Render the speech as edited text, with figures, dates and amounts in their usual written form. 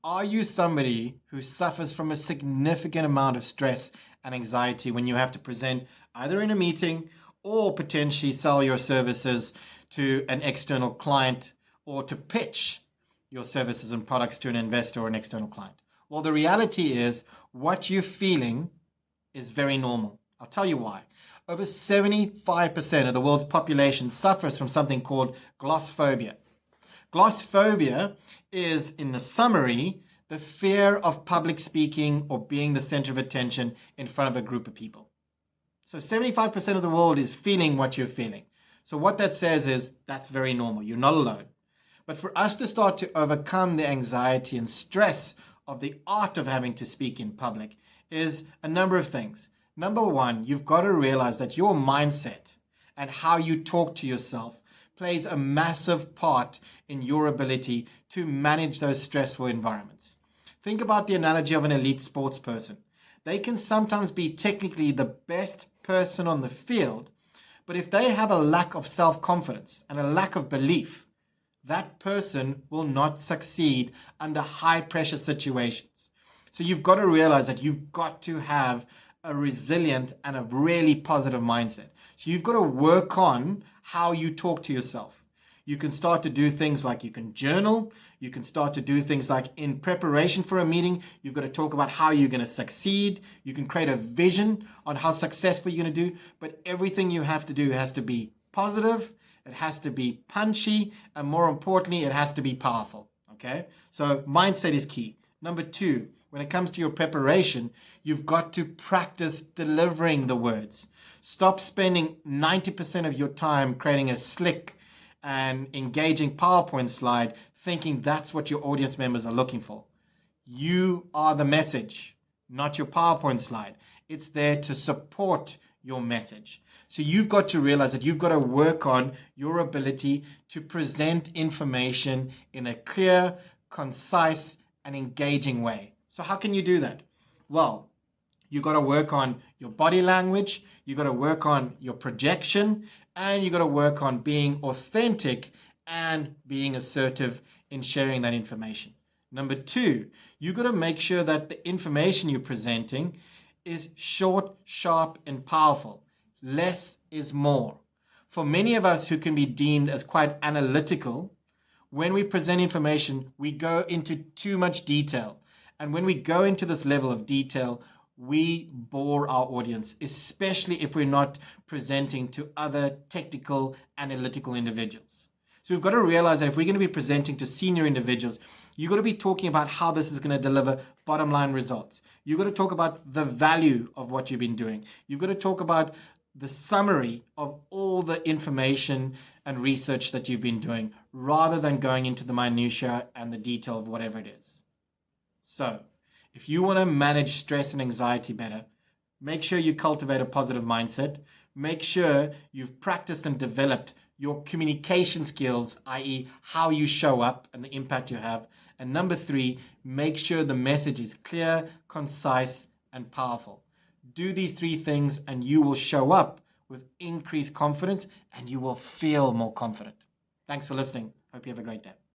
Are you somebody who suffers from a significant amount of stress and anxiety when you have to present either in a meeting or potentially sell your services to an external client or to pitch your services and products to an investor or an external client? Well, the reality is what you're feeling is very normal. I'll tell you why. Over 75% of the world's population suffers from something called glossophobia. Glossophobia is, in the summary, the fear of public speaking or being the center of attention in front of a group of people. So 75% of the world is feeling what you're feeling. So what that says is that's very normal. You're not alone. But for us to start to overcome the anxiety and stress of the art of having to speak in public is a number of things. Number one, you've got to realize that your mindset and how you talk to yourself plays a massive part in your ability to manage those stressful environments. Think about the analogy of an elite sports person. They can sometimes be technically the best person on the field, but if they have a lack of self-confidence and a lack of belief, that person will not succeed under high-pressure situations. So you've got to realize that you've got to have a resilient and a really positive mindset. So you've got to work on how you talk to yourself. You can start to do things like you can journal. You can start to do things like in preparation for a meeting, you've got to talk about how you're going to succeed. You can create a vision on how successful you're going to do. But everything you have to do has to be positive. It has to be punchy. And more importantly, it has to be powerful. Okay? So mindset is key. Number two, when it comes to your preparation, you've got to practice delivering the words. Stop spending 90% of your time creating a slick and engaging PowerPoint slide thinking that's what your audience members are looking for. You are the message, not your PowerPoint slide. It's there to support your message. So you've got to realize that you've got to work on your ability to present information in a clear, concise, and engaging way. So how can you do that? Well, you've got to work on your body language, you've got to work on your projection, and you've got to work on being authentic and being assertive in sharing that information. Number two, you've got to make sure that the information you're presenting is short, sharp, and powerful. Less is more. For many of us who can be deemed as quite analytical, when we present information, we go into too much detail. And when we go into this level of detail, we bore our audience, especially if we're not presenting to other technical, analytical individuals. So we've got to realize that if we're going to be presenting to senior individuals, you've got to be talking about how this is going to deliver bottom line results. You've got to talk about the value of what you've been doing. You've got to talk about the summary of all the information and research that you've been doing, rather than going into the minutia and the detail of whatever it is. So if you want to manage stress and anxiety better, make sure you cultivate a positive mindset. Make sure you've practiced and developed your communication skills, i.e. how you show up and the impact you have. And number three, make sure the message is clear, concise, and powerful. Do these three things and you will show up with increased confidence and you will feel more confident. Thanks for listening. Hope you have a great day.